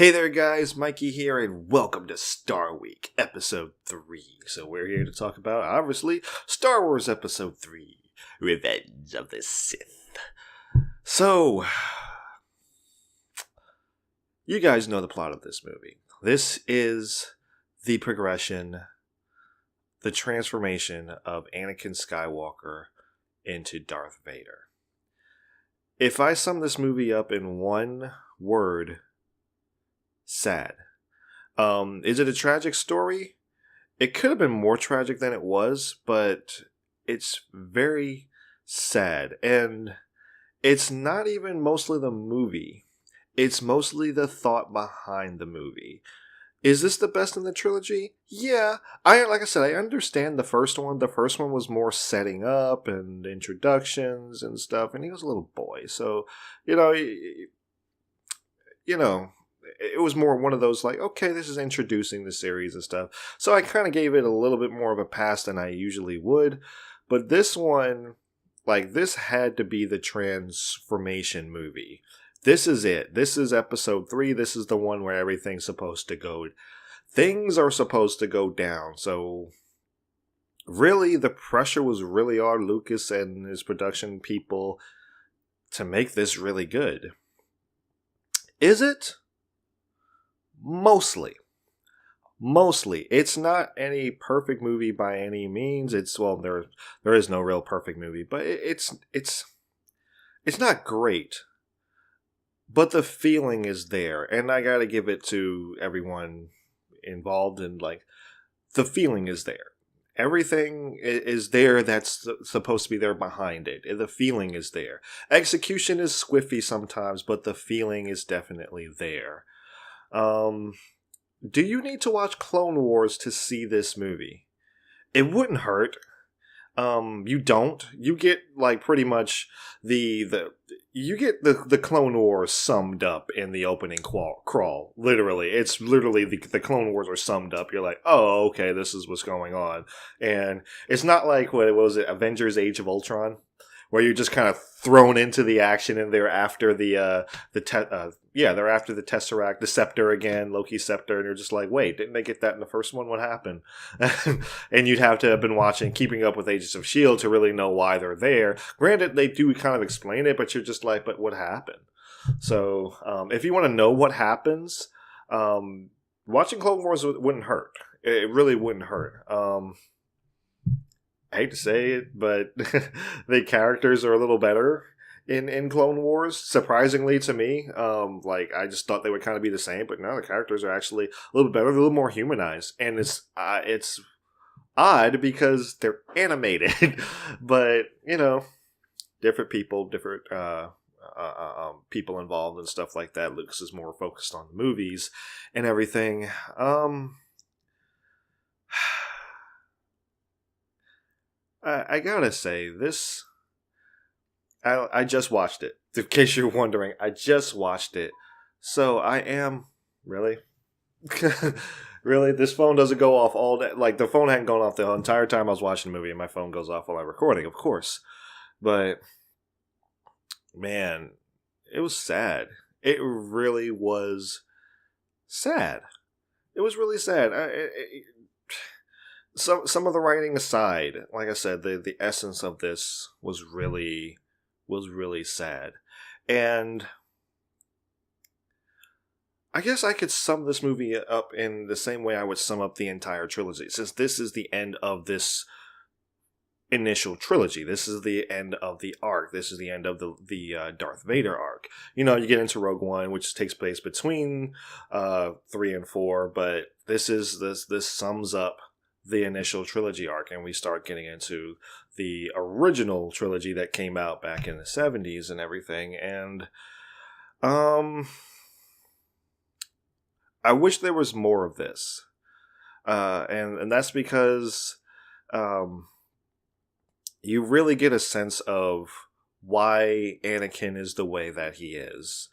Hey there guys, Mikey here and welcome to Star Week Episode 3. So we're here to talk about, obviously, Star Wars Episode 3, Revenge of the Sith. So, you guys know the plot of this movie. This is the progression, the transformation of Anakin Skywalker into Darth Vader. If I sum this movie up in one word, sad. Is it a tragic story? It could have been more tragic than it was, but it's very sad. And it's not even mostly the movie. It's mostly the thought behind the movie. Is this the best in the trilogy? Yeah. Like I said, I understand the first one. The first one was more setting up and introductions and stuff, and he was a little boy. So, you know, it was more one of those like, okay, this is introducing the series and stuff. So I kind of gave it a little bit more of a pass than I usually would. But this one, this had to be the transformation movie. This is it. This is episode 3. This is the one where everything's supposed to go. Things are supposed to go down. So really, the pressure was really on Lucas and his production people to make this really good. Is it? Mostly. It's not any perfect movie by any means. There is no real perfect movie, but it's not great. But the feeling is there, and I gotta give it to everyone involved, and the feeling is there. Everything is there that's supposed to be there behind it. The feeling is there. Execution is squiffy sometimes, but the feeling is definitely there. Do you need to watch Clone Wars to see this movie? It wouldn't hurt. You don't. You get pretty much you get the Clone Wars summed up in the opening crawl. Literally, it's literally the Clone Wars are summed up. You're like, oh, okay, this is what's going on, and it's not like what was it, Avengers: Age of Ultron, where you're just kind of thrown into the action, and they're after they're after the Tesseract, the Scepter again, Loki's Scepter, and you're just like, wait, didn't they get that in the first one? What happened? And you'd have to have been Keeping Up with Agents of S.H.I.E.L.D. to really know why they're there. Granted, they do kind of explain it, but you're just like, but what happened? So, if you want to know what happens, watching Clone Wars wouldn't hurt. It really wouldn't hurt. I hate to say it, but the characters are a little better in Clone Wars, surprisingly to me. I just thought they would kind of be the same, but no, the characters are actually a little bit better, a little more humanized, and it's odd because they're animated, but different people, different people involved and stuff like that. Lucas is more focused on the movies and everything. I gotta say, this... I just watched it. In case you're wondering, I just watched it. So I am... Really? Really? This phone doesn't go off all day? The phone hadn't gone off the entire time I was watching the movie, and my phone goes off while I'm recording, of course. But, man, it was sad. It really was sad. It was really sad. Some of the writing aside, like I said, the essence of this was really sad. And I guess I could sum this movie up in the same way I would sum up the entire trilogy. Since this is the end of this initial trilogy, this is the end of the arc, this is the end of the Darth Vader arc. You get into Rogue One, which takes place between 3 and 4, but this sums up the initial trilogy arc, and we start getting into the original trilogy that came out back in the 70s and everything. And I wish there was more of this, and that's because you really get a sense of why Anakin is the way that he is.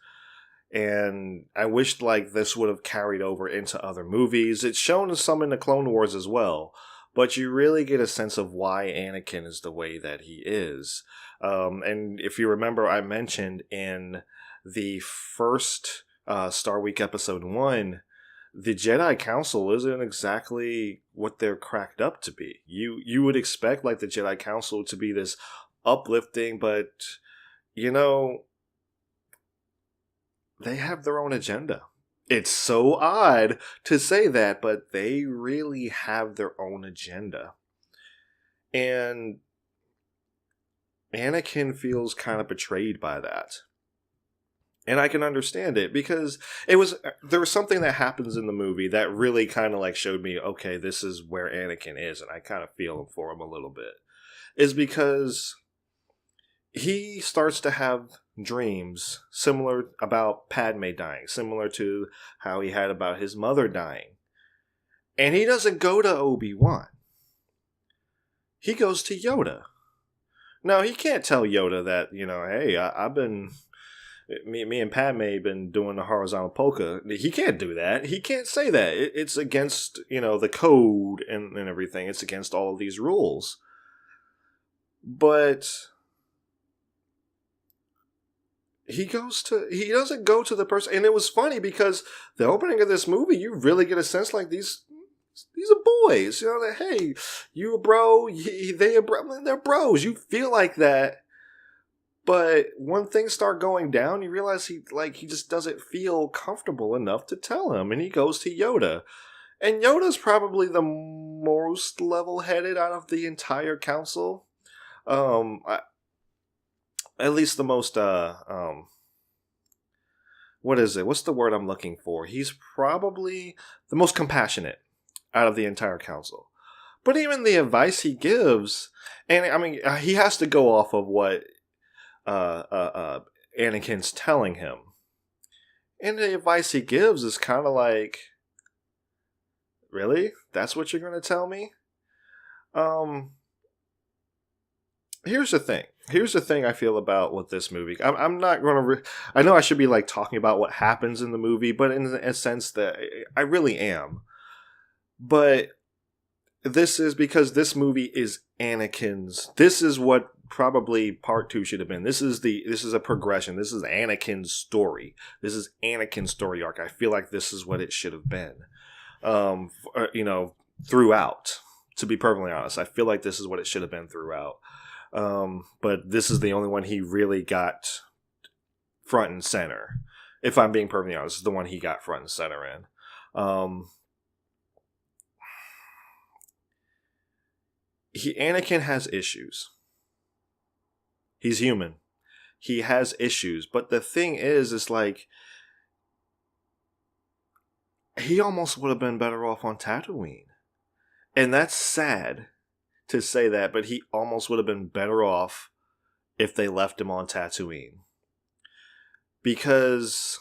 And I wish this would have carried over into other movies. It's shown some in the Clone Wars as well, but you really get a sense of why Anakin is the way that he is. And if you remember, I mentioned in the first Star Week Episode 1, the Jedi Council isn't exactly what they're cracked up to be. You would expect like the Jedi Council to be this uplifting, but you know, they have their own agenda. It's so odd to say that, but they really have their own agenda. And Anakin feels kind of betrayed by that. And I can understand it because there was something that happens in the movie that really kind of like showed me, okay, this is where Anakin is, and I kind of feel for him a little bit. Is because he starts to have dreams similar about Padme dying, similar to how he had about his mother dying. And he doesn't go to Obi-Wan. He goes to Yoda. Now, he can't tell Yoda that, hey, I've been... Me and Padme been doing the horizontal polka. He can't do that. He can't say that. It's against, the code and everything. It's against all of these rules. But he doesn't go to the person. And it was funny because the opening of this movie, you really get a sense like these are boys. That, hey, you a bro, they a bro. They're bros. You feel like that. But when things start going down, you realize he just doesn't feel comfortable enough to tell him, and he goes to Yoda. And Yoda's probably the most level-headed out of the entire council. At least the most, what is it? What's the word I'm looking for? He's probably the most compassionate out of the entire council. But even the advice he gives, and I mean, he has to go off of what Anakin's telling him. And the advice he gives is kind of like, really? That's what you're going to tell me? Here's the thing. Here's the thing I feel about with this movie. I'm not going to... I know I should be like talking about what happens in the movie, but in a sense that I really am. But this is because this movie is Anakin's. This is what probably part 2 should have been. This is a progression. This is Anakin's story. This is Anakin's story arc. I feel like this is what it should have been. Throughout. To be perfectly honest, I feel like this is what it should have been throughout. But this is the only one he really got front and center. If I'm being perfectly honest, this is the one he got front and center in. Anakin has issues. He's human. He has issues. But the thing is like, he almost would have been better off on Tatooine. And that's sad to say that, but he almost would have been better off if they left him on Tatooine. Because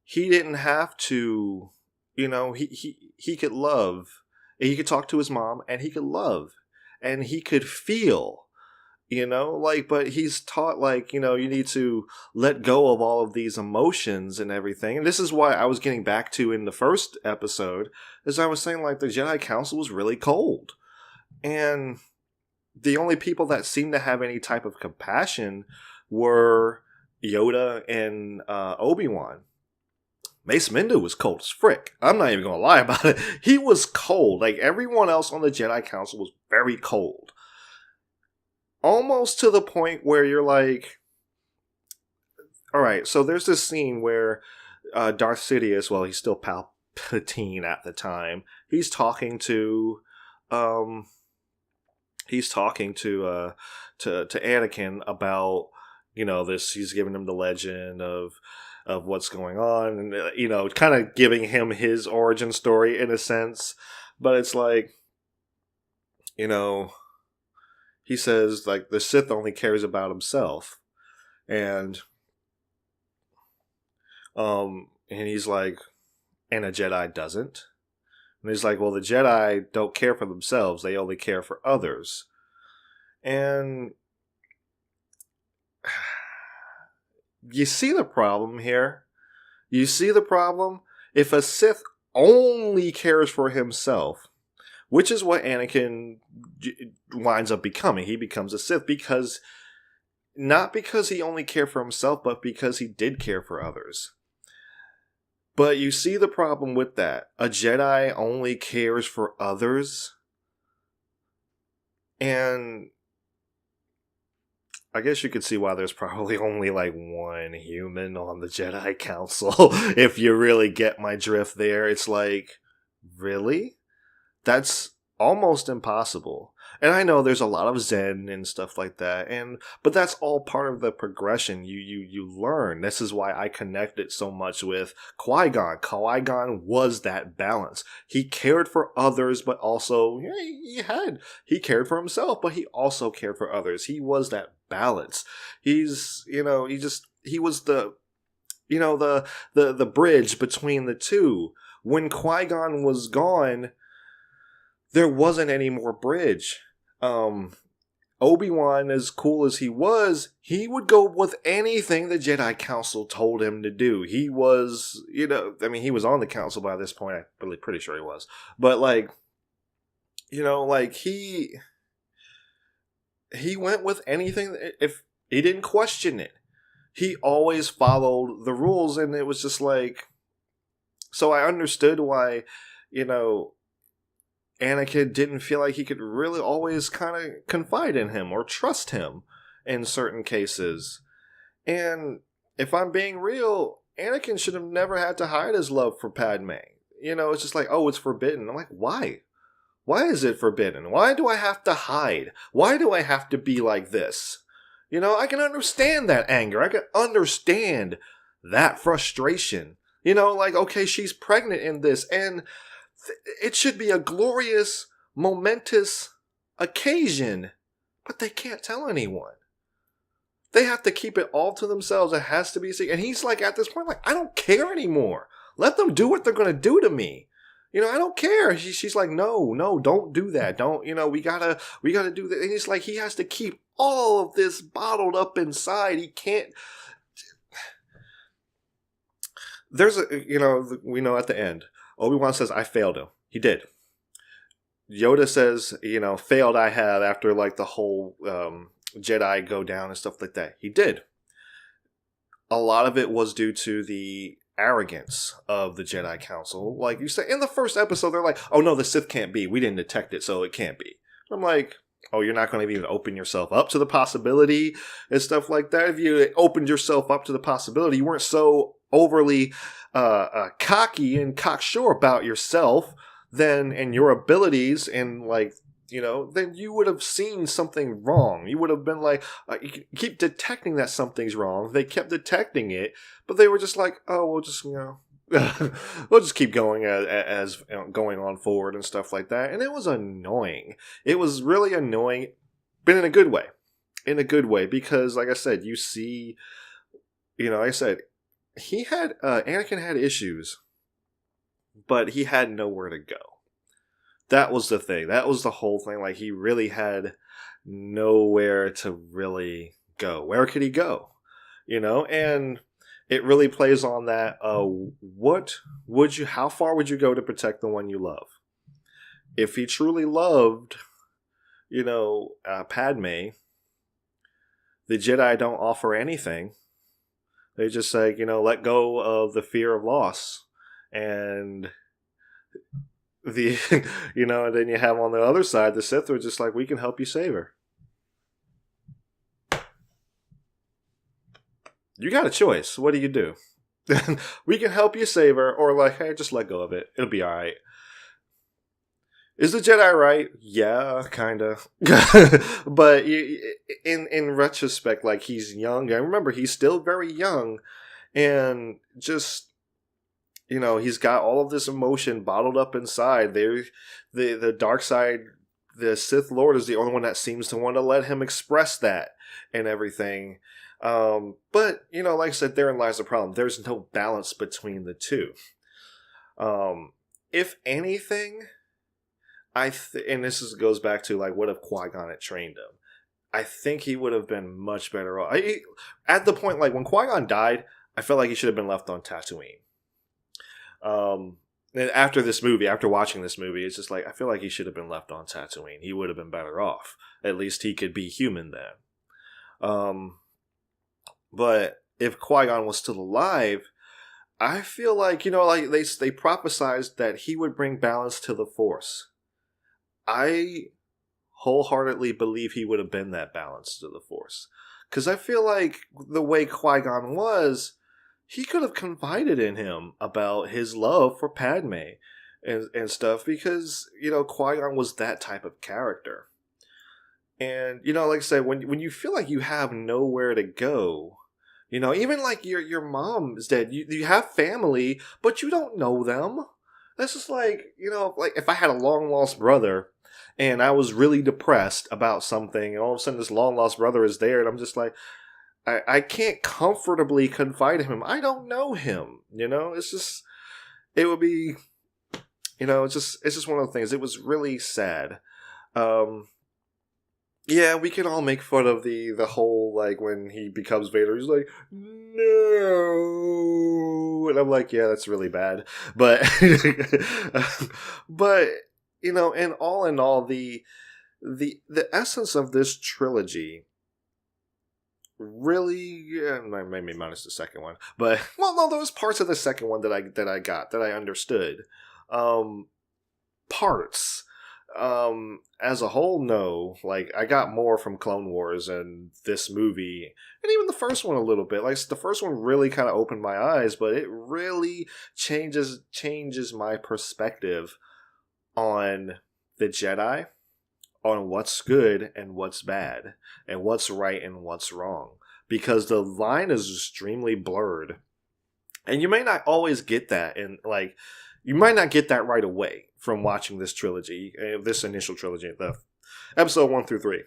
he didn't have to, he could love. He could talk to his mom, and he could love. And he could feel. But he's taught, you need to let go of all of these emotions and everything. And this is why I was getting back to in the first episode, as I was saying, the Jedi Council was really cold. And the only people that seemed to have any type of compassion were Yoda and Obi-Wan. Mace Windu was cold as frick. I'm not even going to lie about it. He was cold. Everyone else on the Jedi Council was very cold. Almost to the point where you're like, all right, so there's this scene where Darth Sidious, well, he's still Palpatine at the time. He's talking to Anakin about, this. He's giving him the legend of what's going on, and kind of giving him his origin story in a sense. But it's like, he says, the Sith only cares about himself. And he's like, and a Jedi doesn't. And he's like, well, the Jedi don't care for themselves. They only care for others. And you see the problem here. You see the problem? If a Sith only cares for himself, which is what Anakin winds up becoming. He becomes a Sith not because he only cared for himself, but because he did care for others. But you see the problem with that. A Jedi only cares for others. And I guess you could see why there's probably only like one human on the Jedi Council. If you really get my drift there, it's like, really? That's almost impossible. And I know there's a lot of Zen and stuff like that, but that's all part of the progression. You learn. This is why I connected so much with Qui-Gon. Qui-Gon was that balance. He cared for others, but also he cared for himself, but he also cared for others. He was that balance. He was the the bridge between the two. When Qui-Gon was gone, there wasn't any more bridge. Obi-Wan, as cool as he would go with anything the Jedi Council told him to do. He was, he was on the council by this point. I'm pretty sure he was. But he went with anything. If he didn't question it, he always followed the rules, and it was just like, so I understood why, Anakin didn't feel like he could really always kind of confide in him or trust him in certain cases. And if I'm being real, Anakin should have never had to hide his love for Padme. It's just like, oh, it's forbidden. I'm like, why? Why is it forbidden? Why do I have to hide? Why do I have to be like this? I can understand that anger. I can understand that frustration. Okay, she's pregnant in this, and it should be a glorious, momentous occasion, but they can't tell anyone. They have to keep it all to themselves. It has to be secret. And he's like, at this point, like, I don't care anymore. Let them do what they're going to do to me. I don't care. She's like, no, don't do that. Don't, we gotta do that. And he's like, he has to keep all of this bottled up inside. He can't. There's we know at the end, Obi-Wan says, I failed him. He did. Yoda says, failed I have after like the whole Jedi go down and stuff like that. He did. A lot of it was due to the arrogance of the Jedi Council. Like you say, in the first episode, they're like, oh no, the Sith can't be. We didn't detect it, so it can't be. I'm like, oh, you're not going to even open yourself up to the possibility and stuff like that. If you opened yourself up to the possibility, you weren't so overly cocky and cocksure about yourself then and your abilities, and then you would have seen something wrong. You would have been like, you keep detecting that something's wrong. They kept detecting it, but they were just like, oh, we'll just we'll just keep going as going on forward and stuff like that. And it was annoying. It was really annoying, but in a good way. In a good way, because like I said, you see, like I said, Anakin had issues, but he had nowhere to go. That was the thing. That was the whole thing. Like, he really had nowhere to really go. Where could he go? And it really plays on that. How far would you go to protect the one you love? If he truly loved, Padme, the Jedi don't offer anything. They just say, let go of the fear of loss. And and then you have on the other side, the Sith are just like, we can help you save her. You got a choice. What do you do? We can help you save her, or like, hey, just let go of it. It'll be all right. Is the Jedi right? Yeah, kind of. But in retrospect, like, he's young. I remember he's still very young, and just, he's got all of this emotion bottled up inside. The dark side, the Sith Lord, is the only one that seems to want to let him express that and everything. But, like I said, therein lies the problem. There's no balance between the two. If anything, and this goes back to, like, what if Qui-Gon had trained him? I think he would have been much better off. At the point, like, when Qui-Gon died, I felt like he should have been left on Tatooine. And after watching this movie, it's just like, I feel like he should have been left on Tatooine. He would have been better off. At least he could be human then. But if Qui-Gon was still alive, I feel like, like they prophesized that he would bring balance to the Force. I wholeheartedly believe he would have been that balance to the Force. Because I feel like the way Qui-Gon was, he could have confided in him about his love for Padme and stuff, because, Qui-Gon was that type of character. And, like I said, when you feel like you have nowhere to go, even like your mom is dead, you have family, but you don't know them. That's just like, like if I had a long lost brother and I was really depressed about something, and all of a sudden this long lost brother is there, and I'm just like, I can't comfortably confide in him. I don't know him. It's just, it would be, it's just one of the things. It was really sad. Yeah, we can all make fun of the whole, like, when he becomes Vader, he's like, no, and I'm like, yeah, that's really bad, but but and all in all, the essence of this trilogy really, maybe minus the second one, but well, no, there was parts of the second one that I understood, parts. As a whole, no. Like, I got more from Clone Wars and this movie, and even the first one a little bit. Like, the first one really kind of opened my eyes, but it really changes my perspective on the Jedi, on what's good and what's bad, and what's right and what's wrong. Because the line is extremely blurred. And you may not always get that, and like, you might not get that right away from watching this trilogy, this initial trilogy, the episode 1 through 3.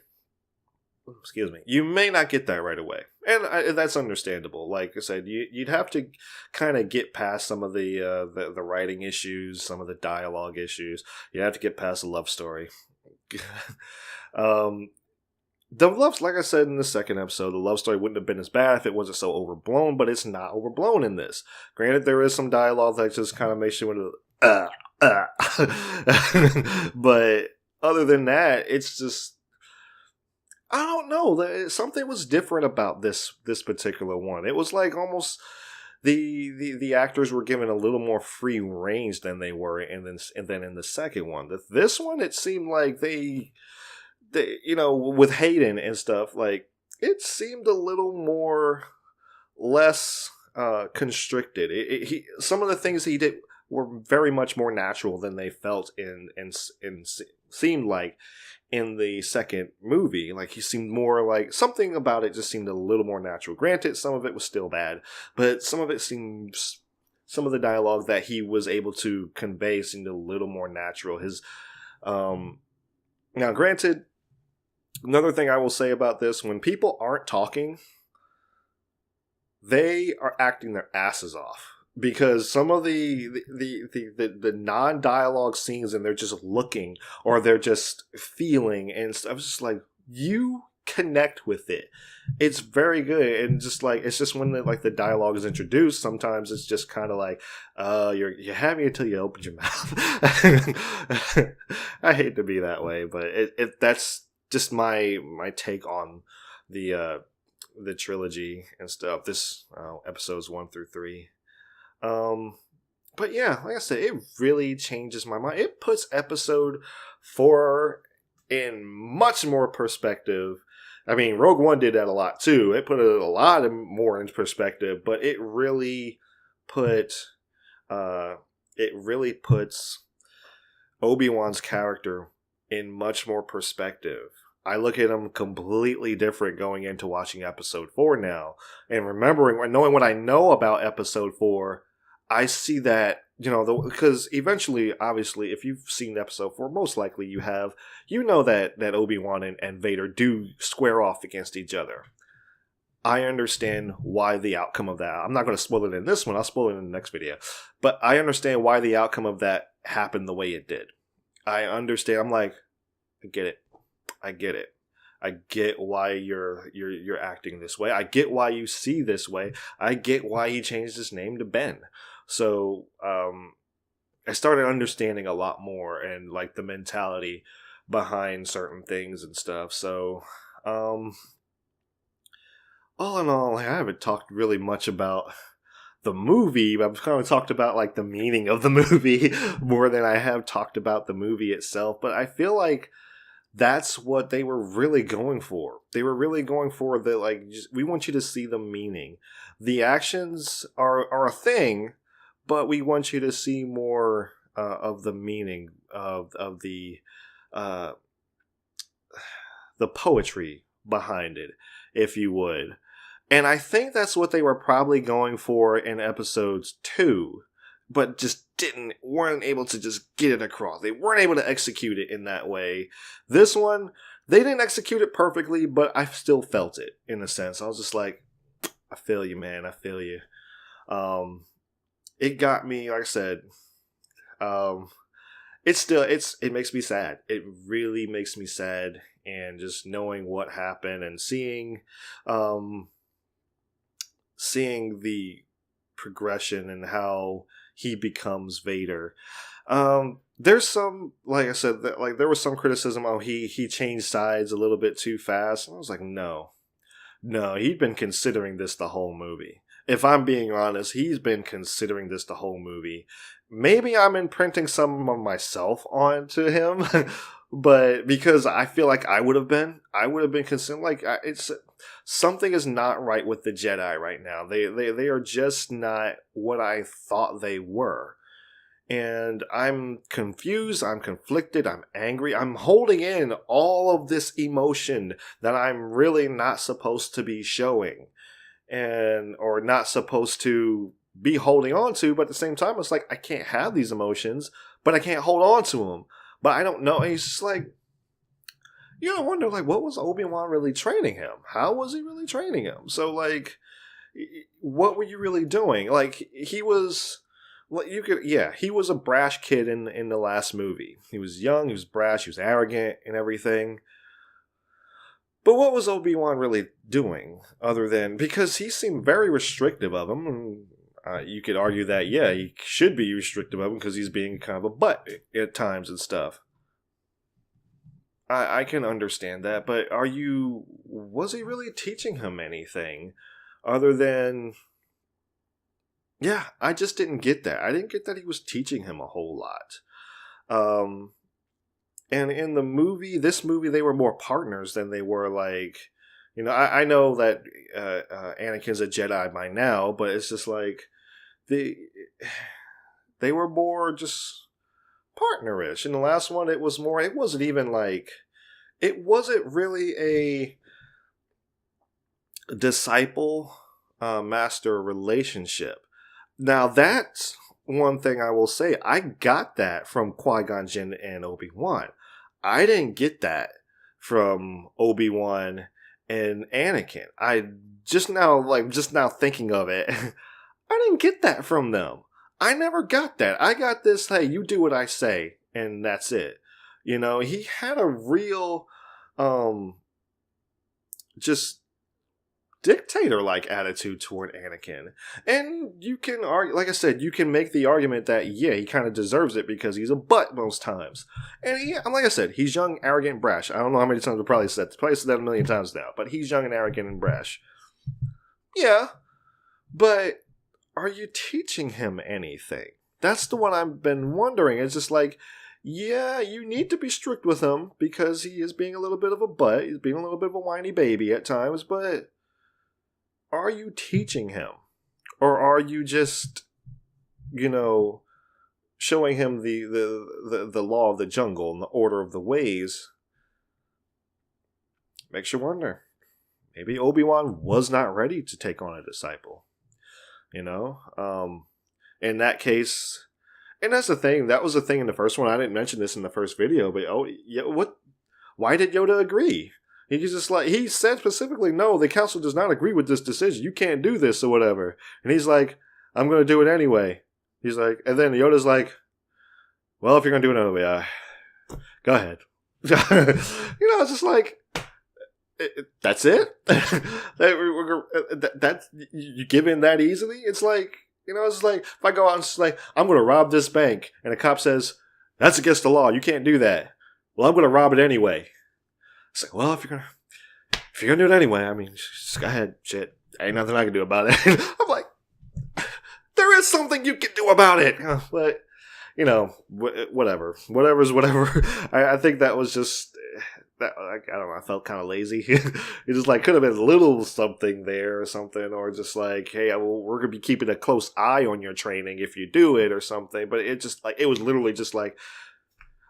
Excuse me. You may not get that right away, and that's understandable. Like I said, you'd have to kind of get past some of the writing issues, some of the dialogue issues. You have to get past the love story. The love, like I said in the second episode, the love story wouldn't have been as bad if it wasn't so overblown, but it's not overblown in this. Granted, there is some dialogue that just kind of makes you want to, but other than that, it's just, I don't know. Something was different about this particular one. It was like almost the actors were given a little more free range than they were, and then in the second one. This one, it seemed like they with Hayden and stuff, like, it seemed a little more less constricted. Some of the things he did were very much more natural than they felt in seemed like in the second movie. Like, he seemed more like, something about it just seemed a little more natural. Granted, some of it was still bad, but some of the dialogue that he was able to convey seemed a little more natural. His now, granted, another thing I will say about this, when people aren't talking, they are acting their asses off. Because some of the non-dialogue scenes, and they're just looking, or they're just feeling, and stuff, it's just like, you connect with it. It's very good, and just like, it's just when the dialogue is introduced, sometimes it's just kind of like, you're having it until you open your mouth. I hate to be that way, but that's just my take on the trilogy and stuff. This episodes 1 through 3. But yeah, like I said, it really changes my mind. It puts episode 4 in much more perspective. I mean, Rogue One did that a lot too. It put it a lot more in perspective, but it really puts Obi-Wan's character in much more perspective. I look at him completely different going into watching episode 4 now, and knowing what I know about episode 4, I see that, because eventually, obviously, if you've seen episode 4, most likely you have, that Obi-Wan and Vader do square off against each other. I understand why the outcome of that, I'm not going to spoil it in this one, I'll spoil it in the next video, but I understand why the outcome of that happened the way it did. I understand. I'm like, I get it. I get why you're acting this way. I get why you see this way. I get why he changed his name to Ben. So I started understanding a lot more, and like the mentality behind certain things and stuff. So all in all, I haven't talked really much about the movie. I've kind of talked about like the meaning of the movie more than I have talked about the movie itself. But I feel like that's what they were really going for. They were really going for the like. We want you to see the meaning. The actions are a thing, but we want you to see more of the meaning of uh, the poetry behind it, if you would. And I think that's what they were probably going for in episodes 2, but just weren't able to just get it across. They weren't able to execute it in that way. This one, they didn't execute it perfectly, but I still felt it in a sense. I was just like, I feel you, man. I feel you. It got me, like I said, it makes me sad. It really makes me sad. And just knowing what happened and seeing the progression and how he becomes Vader. There's some, like I said, like there was some criticism. Oh, he changed sides a little bit too fast. And I was like, no, he'd been considering this the whole movie. If I'm being honest, he's been considering this the whole movie. Maybe I'm imprinting some of myself onto him, but because I feel like I would have been considering, like, it's something is not right with the Jedi right now. They are just not what I thought they were. And I'm confused, I'm conflicted, I'm angry, I'm holding in all of this emotion that I'm really not supposed to be showing. Or not supposed to be holding on to, but at the same time, it's like, I can't have these emotions, but I can't hold on to them. But I don't know. He's just like, I wonder, like, what was Obi-Wan really training him? How was he really training him? So, like, what were you really doing? Like, he was, he was a brash kid in the last movie. He was young, he was brash, he was arrogant and everything. But what was Obi-Wan really doing other than, because he seemed very restrictive of him. You could argue that, he should be restrictive of him because he's being kind of a butt at times and stuff. I can understand that, but was he really teaching him anything other than, I just didn't get that. I didn't get that he was teaching him a whole lot. And in this movie, they were more partners than they were like, I know that Anakin's a Jedi by now, but it's just like they were more just partnerish. In the last one, it wasn't really a disciple master relationship. Now that's one thing I will say. I got that from Qui-Gon Jinn and Obi-Wan. I didn't get that from Obi-Wan and Anakin. I just now thinking of it, I didn't get that from them. I never got that. I got this, hey, you do what I say, and that's it. He had a real, just dictator-like attitude toward Anakin. And you can argue, like I said, you can make the argument that, he kind of deserves it because he's a butt most times. And like I said, he's young, arrogant, and brash. I don't know how many times I've probably said that a million times now, but he's young and arrogant and brash. Yeah, but are you teaching him anything? That's the one I've been wondering. It's just like, you need to be strict with him because he is being a little bit of a butt. He's being a little bit of a whiny baby at times, but are you teaching him? Or are you just, showing him the law of the jungle and the order of the ways? Makes you wonder. Maybe Obi-Wan was not ready to take on a disciple. In that case, and that's the thing. That was the thing in the first one. I didn't mention this in the first video, but why did Yoda agree? He's just like, he said specifically, no, the council does not agree with this decision. You can't do this or whatever. And he's like, I'm going to do it anyway. He's like, and then Yoda's like, well, if you're going to do it anyway, go ahead. It's just like, that's it? That's, you give in that easily? It's like, it's like, if I go out and say, I'm going to rob this bank, and a cop says, that's against the law, you can't do that. Well, I'm going to rob it anyway. It's like, well, if you're gonna do it anyway, I mean, just go ahead, shit. Ain't nothing I can do about it. I'm like, there's something you can do about it. But, you know, whatever. Whatever's whatever. I think that was just, that, like, I don't know, I felt kind of lazy. It just, like, could have been a little something there or something, or just like, hey, we're going to be keeping a close eye on your training if you do it or something. But it just, like, it was literally just like,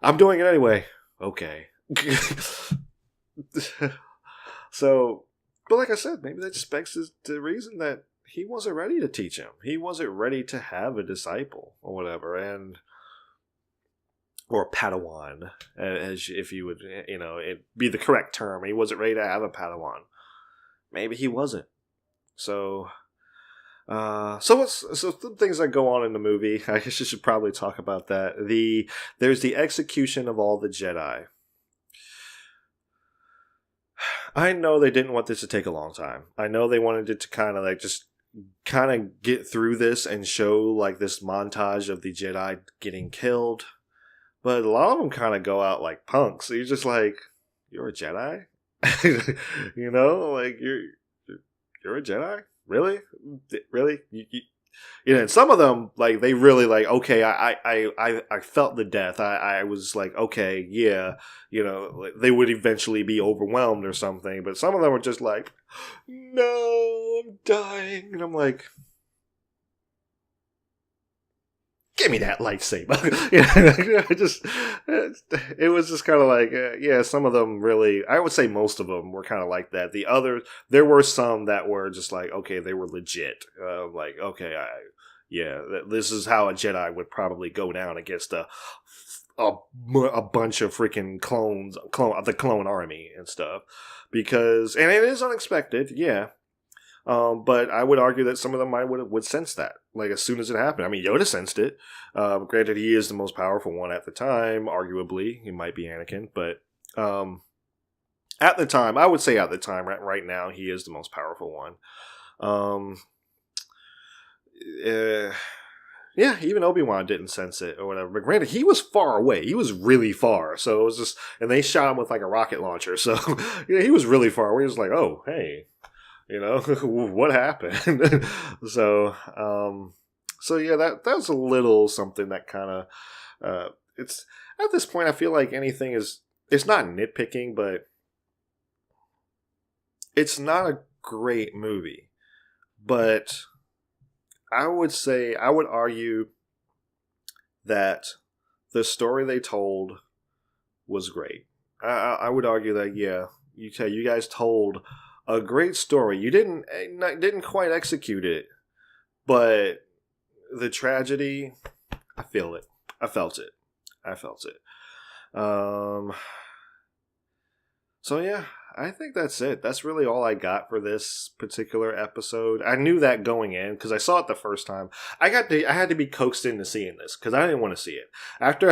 I'm doing it anyway. Okay. So, but like I said, maybe that just begs the reason that he wasn't ready to teach him. He wasn't ready to have a disciple or whatever, or a Padawan, as if you would, you know, it'd be the correct term. He wasn't ready to have a Padawan. Maybe he wasn't. So some things that go on in the movie. I guess you should probably talk about that. There's the execution of all the Jedi. I know they didn't want this to take a long time. I know they wanted it to kind of like just kind of get through this and show like this montage of the Jedi getting killed. But a lot of them kind of go out like punks. So you're just like, you're a Jedi? You know, like you're a Jedi? Really? Really? You know, and some of them, like, they really, like, okay, I felt the death. I was like, okay, yeah, you know, they would eventually be overwhelmed or something. But some of them were just like, no, I'm dying. And I'm like, give me that lightsaber. It was just kind of like, yeah, some of them really, I would say most of them were kind of like that. The others, there were some that were just like, okay, they were legit. Like, okay, this is how a Jedi would probably go down against a bunch of freaking clones, the clone army and stuff. Because, and it is unexpected, yeah. But I would argue that some of them would sense that, like, as soon as it happened. I mean, Yoda sensed it. Granted, he is the most powerful one at the time, arguably. He might be Anakin, but at the time, I would say at the time, right now, he is the most powerful one. Yeah, even Obi-Wan didn't sense it or whatever. But granted, he was far away. He was really far. So it was just, and they shot him with like a rocket launcher. So, you know, he was really far away. He was like, oh, hey. You know, what happened? So yeah, that was a little something that kind of, it's, at this point, I feel like anything it's not nitpicking, but it's not a great movie. But I would argue that the story they told was great. I would argue that, yeah, you guys told a great story. You didn't quite execute it, but the tragedy, I feel it. I felt it. So yeah, I think that's it. That's really all I got for this particular episode. I knew that going in because I saw it the first time. I had to be coaxed into seeing this because I didn't want to see it. After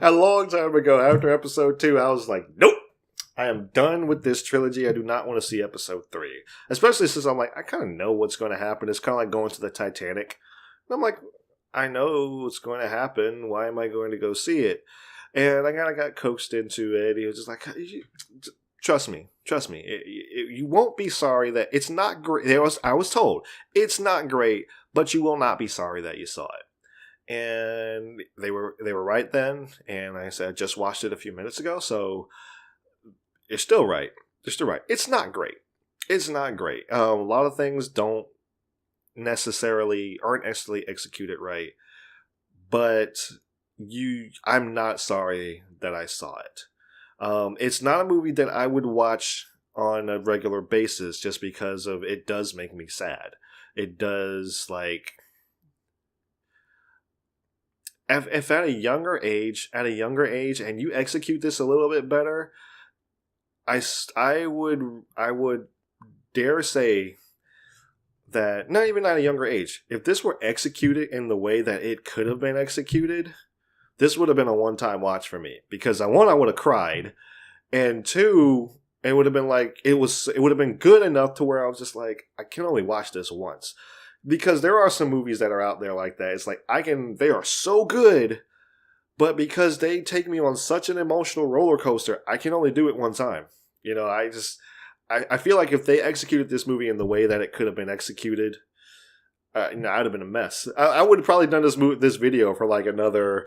a long time ago, after episode 2, I was like, nope. I am done with this trilogy. I do not want to see episode 3. Especially since I'm like, I kind of know what's going to happen. It's kind of like going to the Titanic. And I'm like, I know what's going to happen. Why am I going to go see it? And I kind of got coaxed into it. He was just like, trust me. You won't be sorry that it's not great. I was told, it's not great, but you will not be sorry that you saw it. And they were right then. And like I said, I just watched it a few minutes ago, so It's still right. It's not great. A lot of things aren't necessarily executed right. But I'm not sorry that I saw it. It's not a movie that I would watch on a regular basis just because of it does make me sad. It does, like, if at a younger age, and you execute this a little bit better, I would dare say that not even at a younger age, if this were executed in the way that it could have been executed, this would have been a one-time watch for me. Because one, I would have cried, and 2, it would have been like it would have been good enough to where I was just like, I can only watch this once. Because there are some movies that are out there like that. It's like they are so good, but because they take me on such an emotional roller coaster, I can only do it one time. You know, I feel like if they executed this movie in the way that it could have been executed, I'd have been a mess. I would have probably done this video for like another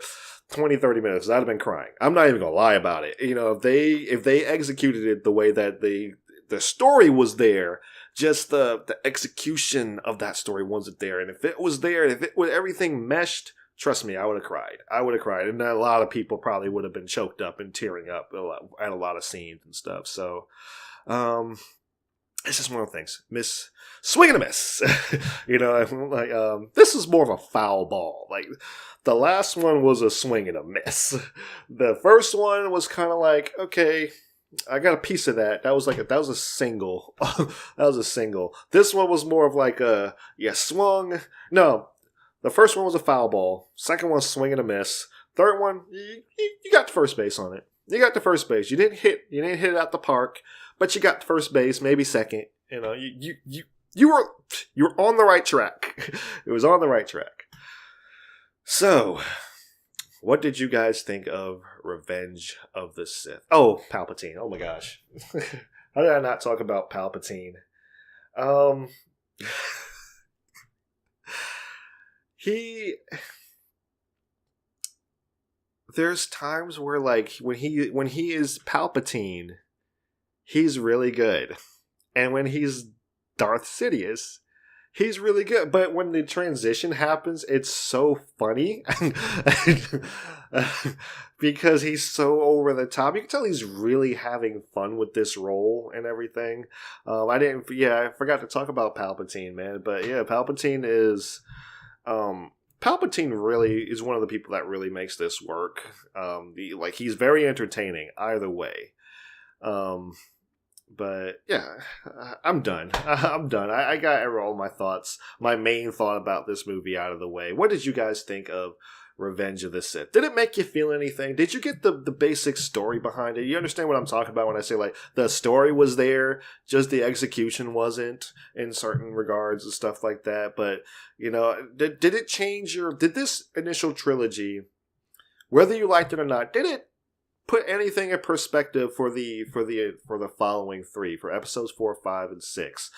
20, 30 minutes. I'd have been crying. I'm not even gonna lie about it. If they executed it the way that the story was there, just the execution of that story wasn't there. And if it was there, if it was everything meshed, trust me, I would have cried. And a lot of people probably would have been choked up and tearing up at a lot of scenes and stuff. So, it's just one of the things. Swing and a miss. This is more of a foul ball. Like, the last one was a swing and a miss. The first one was kind of like, okay, I got a piece of that. That was a single. That was a single. This one was more of like swung. No, the first one was a foul ball. Second one, swing and a miss. Third one, you got to first base on it. You got to first base. You didn't hit it out the park, but you got to first base, maybe second. You were on the right track. It was on the right track. So, what did you guys think of Revenge of the Sith? Oh, Palpatine. Oh my gosh. How did I not talk about Palpatine? There's times where, like, when he is Palpatine, he's really good. And when he's Darth Sidious, he's really good. But when the transition happens, it's so funny. Because he's so over the top. You can tell he's really having fun with this role and everything. I forgot to talk about Palpatine, man. But yeah, Palpatine really is one of the people that really makes this work. He's very entertaining either way. But yeah, I'm done. I'm done. I got all my thoughts, my main thought about this movie out of the way. What did you guys think of Revenge of the Sith? Did it make you feel anything? Did you get the basic story behind it? You understand what I'm talking about when I say, like, the story was there, just the execution wasn't in certain regards and stuff like that. But, did it change did this initial trilogy, whether you liked it or not, did it put anything in perspective for the following three, for episodes 4, 5, and 6,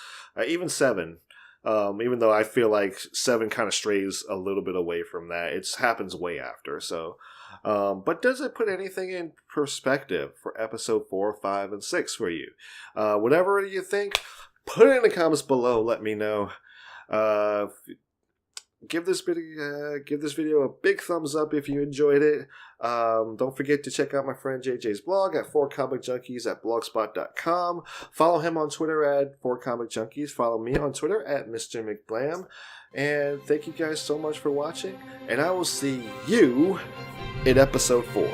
even 7? Even though I feel like 7 kind of strays a little bit away from that. It happens way after. So, but does it put anything in perspective for episode 4, 5, and 6 for you? Whatever you think, put it in the comments below. Let me know. Give this video a big thumbs up if you enjoyed it. Don't forget to check out my friend JJ's blog at 4comicjunkies@blogspot.com. Follow him on Twitter at 4comicjunkies. Follow me on Twitter at Mr. McBlam. And thank you guys so much for watching. And I will see you in episode 4.